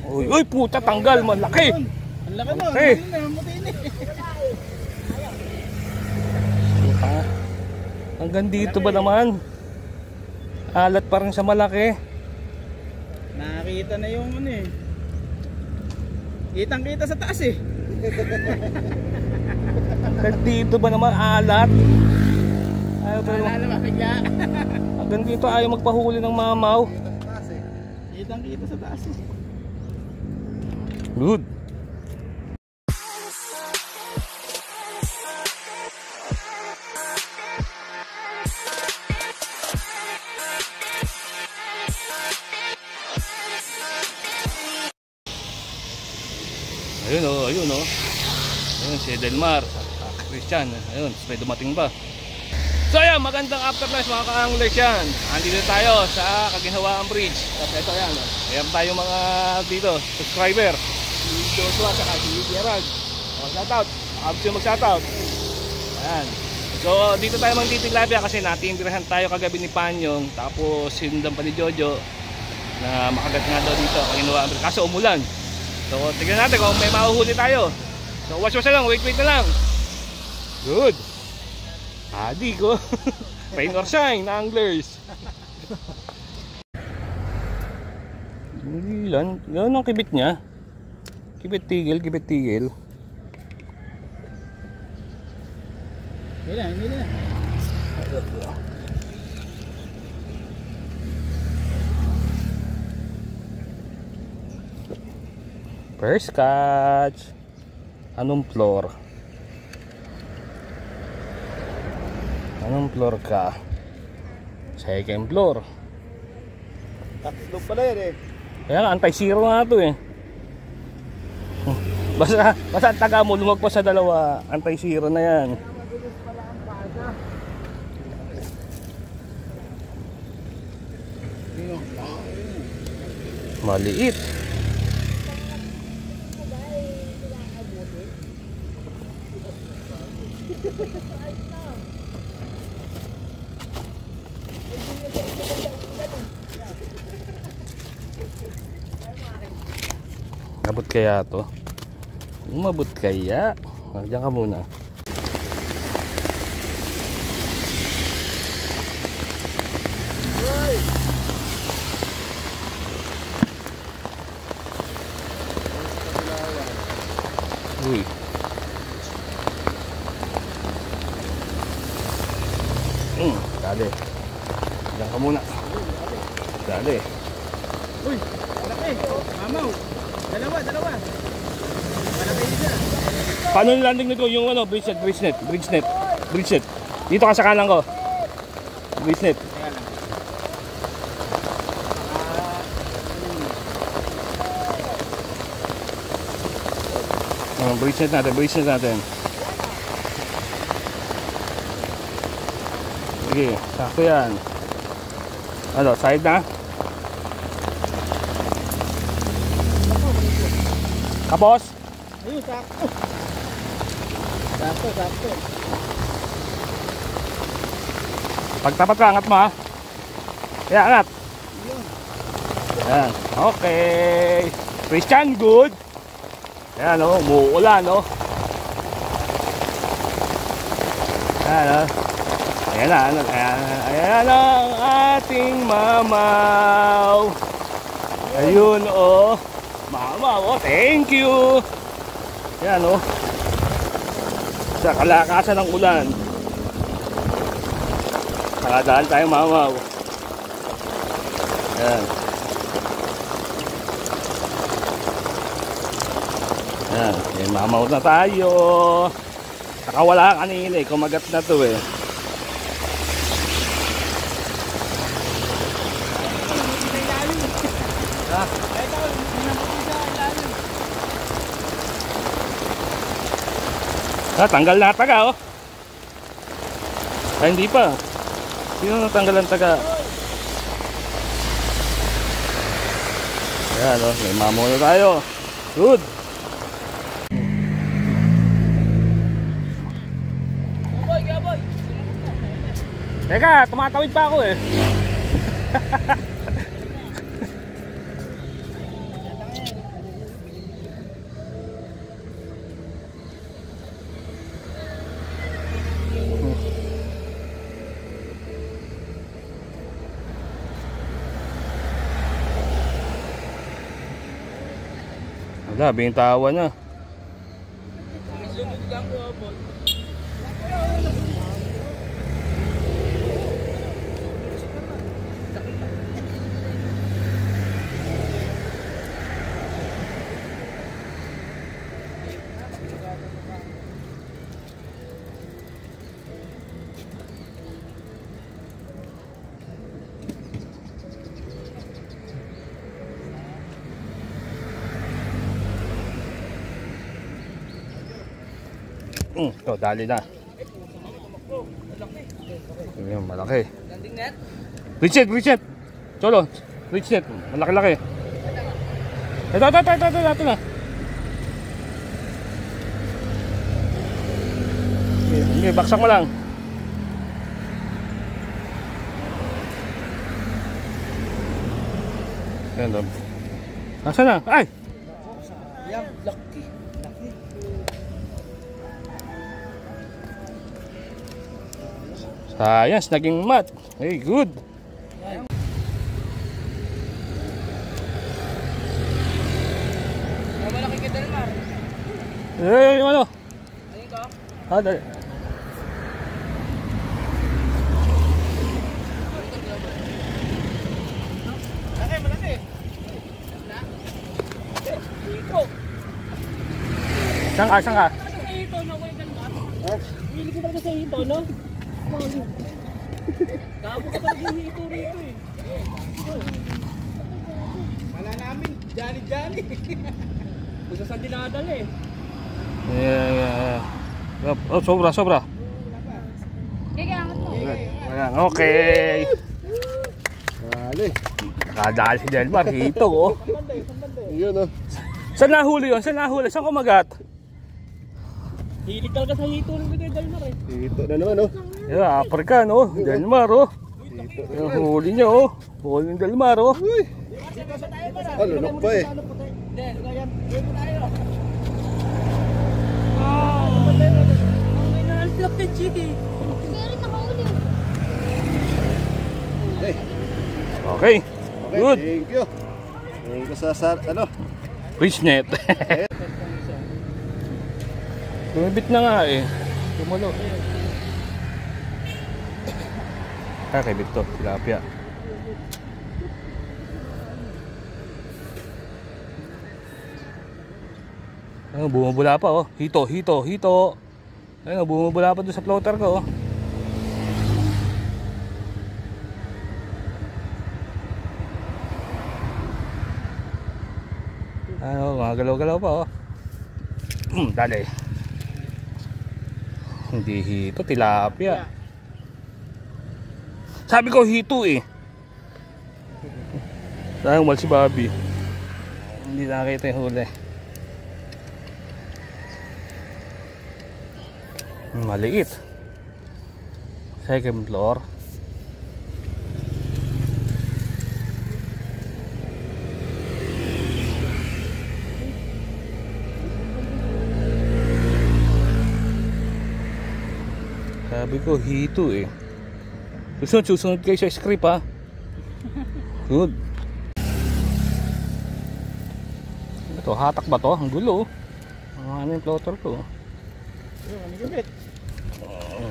Uy, uy, puta, tanggal, malaki. Ang laki mo, hanggang dito ba naman? Alat pa rin sa malaki. Nakakita na yung ano eh. Kitang kita sa taas eh. Hanggang dito ba naman alat? Ayaw pa naman. Naman bigla. Hanggang dito ayaw magpahuli ng mamaw. Kitang kita sa taas eh. Good. Ayun o, ayun o. Ayun si Delmar, Christian. Ayun, may dumating ba? So ayan, magandang afterlife mga ka-anglers yan. Andito tayo sa Kaginhawaan Bridge. Tapos ito yan, mayroon tayo mga dito, subscriber. Si Joshua at si Gerald. Shoutout, gusto mag-shoutout. Ayan. So dito tayo magtitilapia kasi natindirahan tayo kagabi ni Panyong. Tapos sinundan pa ni Jojo na makagat nga daw dito Kaginhawaan Bridge. Kaso umulan. So tignan natin kung may mahuhuli tayo. So watch na lang, wait na lang. Good. Adi ko. Rain or shine na anglers. Ilan? Yan ang kibit niya. Kibit tigil. Hindi na. First catch. Anong floor? Anong floor ka? Second floor. Tatlo pala yan eh. Kaya anti-zero nga ito eh. Basta taga mo lumagpas sa dalawa, anti-zero na yan. Maliit. Umabot kaya to? Umabot kaya? Diyan ka muna. Uy. Dali. Diyan ka muna. Dali. Uy, malaki. Mamaw. Dalawa. Malaki isa. Paano landing nito yung ano, bridge net. Dito ka sa kanan ko. Bridge net. Bridge net natin. Sige, sakto yan. Ano, side na? Kapos? Ayun, sakto. Pagtapat ka, angat mo ha. Kaya angat. Ayan, okay. Christian, good. Ayan o, umuulan o. Ayan o. Ayan ang ating mamaw. Ayun o. Mamaw, thank you. Ayan o. Sa kalakasan ng ulan. Nakadaan tayo mamaw. Ayan. Ayan, may mamaw na tayo. Nakawala kanina eh, kumagat na to eh. Tanggal na taga oh. Ay hindi pa. Sino natanggal ang taga? Ayan oh, may mamaw na tayo. Good. Teka, tumatawid pa ako eh. Wala, bintawa na. Ito, dali na. Ayan, malaki. Richard. Cholo, Richard. Malaki-laki. Ito na. Okay, baksak mo lang. Ayan doon. Nasaan na? Ay! Yan, lucky. Sayang, naging mat. Hey, good. Malaki ka Delmar. Eh, ano? Ayun ka? Dali. Malaki. Ito. Saan ka? Ito na ko yung Delmar. Hindi ko talaga sa ito, no? Gabo ka talaga yung ito rito eh. Wala namin. Johnny. Kung saan dinadala eh. Yeah. Oh, sobra. Ayan, okay. Dali. Nakadali si Delmar. Hito, oh. Yun oh. Saan nahuli yun? Saan kumagat? Hilig talaga sa hito rin kay Delmar eh. Ito na naman oh. Yeah, African, oh. Delmar, oh. Yung huli niya, oh. Huli ng Delmar, oh. Lunok pa eh. Okay. Good. Thank you. Thank you sa ano. Fishnet. Tumibit na nga eh. Tumulo. Kakibit to, tilapia. Ayun, bumubula pa oh. Hito. Ayun, bumubula pa doon sa floater ko oh. Ano, mga galaw-galaw pa oh. Dali. Hindi hito, tilapia. Sabi ko hito eh. Sayang mal si Bobby. Hindi nakita yung huli. Maliit. Second floor. Sabi ko hito eh. Susunod kayo sa script ha. Good. Ito, hatak ba to? Ang gulo. Ano yung floater ko?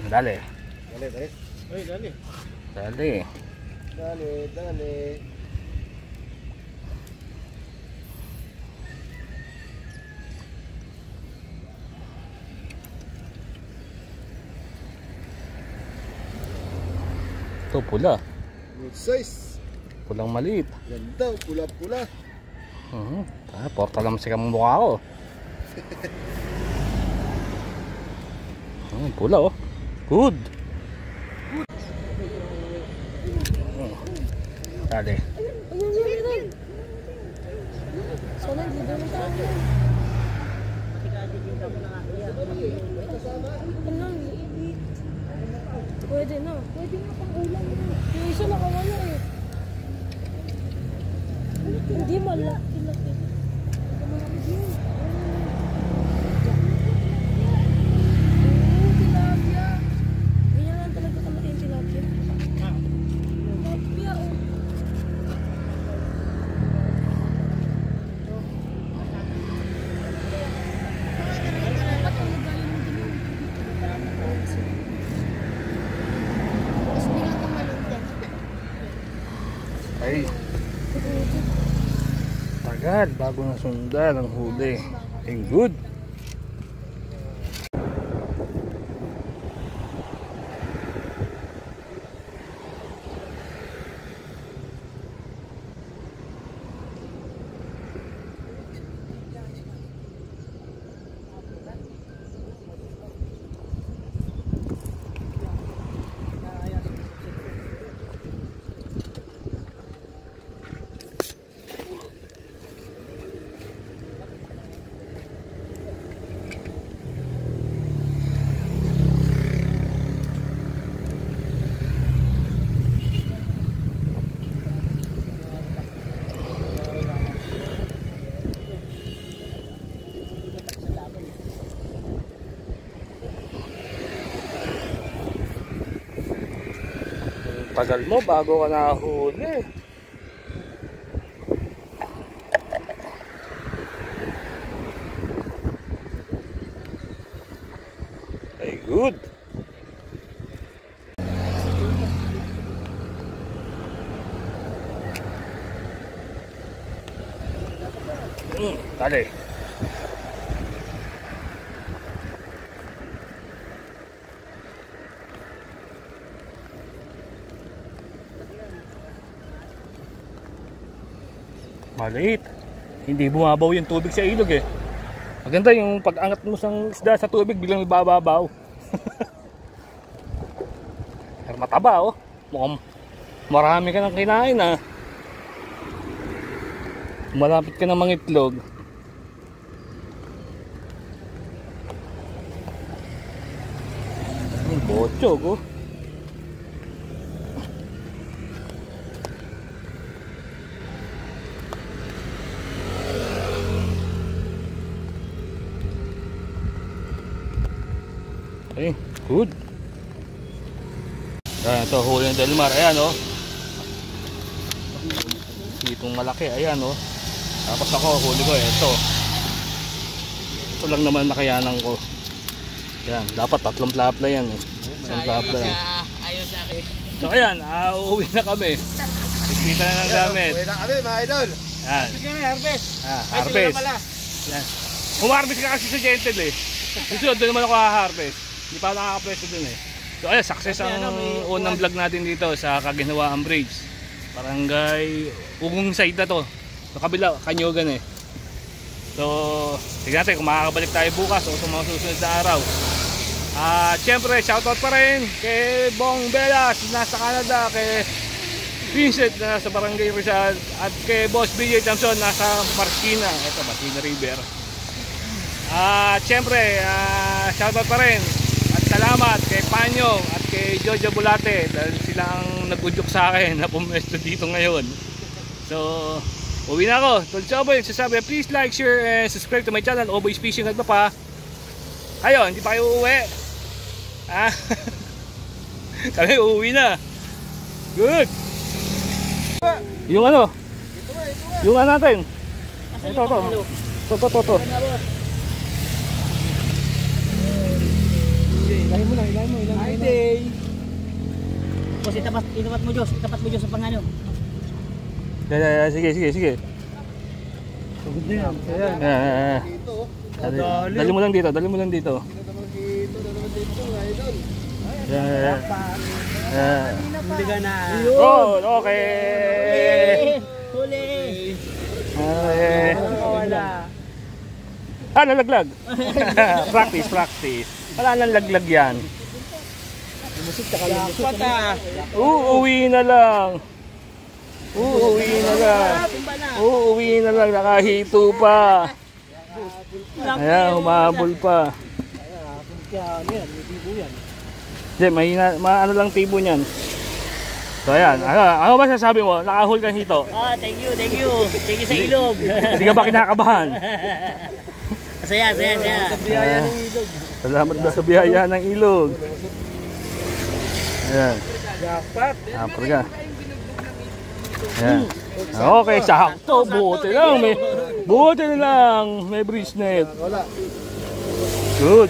Dali. Dali. Ito pula. Good size. Pulang maliit. Ganda, pula-pula. Porta naman siya mong mukha ko. Pula oh. Good. Dali. Pwede na pang ulam. Yung isa nakawala eh. Hindi malaki. Tilapia. Ganyan lang talaga kalaki yung tilapia. Tilapia oh. Ay. Tagal bago nasundan ang huli. Ay, good. Tagal mo bago ka nahuli. Ay, good. Dali. Maliit. Hindi bumabaw yung tubig sa ilog eh. Maganda yung pag-angat mo sa isda sa tubig, biglang ibababaw. Pero mataba oh. Mukhang marami ka nang kinain ah. Malapit ka ng mangitlog. Bochog oh. Okay, good. Ayan, ito huli ng Delmar. Ayan oh. Itong malaki, ayan oh. Tapos ako, huli ko ito. Ito lang naman nakayanan ko. Ayan, dapat tatlong plapla yan eh. Tatlong plapla yan. Ayos sa akin. So ayan, uuwi na kami. Ikita na ng gamit. Uwi na kami mga idol. Ayan. Sige na, harvest. Harvest. Ayan. Humarvest ka kasi sa Gentle eh. Susunod doon naman ako ha-harvest. Hindi pa nakaka-pwesto dun eh. So ayun, success ang unang vlog natin dito sa Kaginhawaan Bridge. Barangay Ugong side na to. Sa kabila, Kanyugan eh. So, tignan natin kung makakabalik tayo bukas o sa mga susunod na araw. At syempre, shoutout pa rin kay Bong Velas nasa Canada, kay Vincent na nasa Barangay Rizal, at kay Boss BJ Thompson nasa Marikina. Ito, Marikina River. At syempre, shoutout pa rin at salamat kay Panyo at kay Jojo Bulate dahil sila ang nag-udyok sa akin na pumwesto dito ngayon. So, uwi na ako. Tol Choboy, sasabi, please like, share, and subscribe to my channel, Oboy's Fishing at pa. Kayo, hindi pa kayo uuwi? Kami uuwi na. Good. Yung ano? Yung ano natin? Ito. Ilahin mo na. Hi, day. Boss, itapat mo Diyos sa pangano. Sige. Dali mo lang dito. Hindi ka na. Oh, okay. Huli. Wala. Nalaglag. Practice. Wala nang laglag yan. Uuwi na lang. Nakahito pa. Ayan, humabol pa. Diyan, ano lang tibo niyan. So ayan, ano ba sasabi mo? Nakahul kang hito. Thank you. Thank you sa ilog. Hindi ka ba kinakabahan? Saya. Salamat na sa biyaya ng ilog. Ayan. Dapat. Ka. Ayan. Okay, sakto. Buti lang. May bridge net. Good.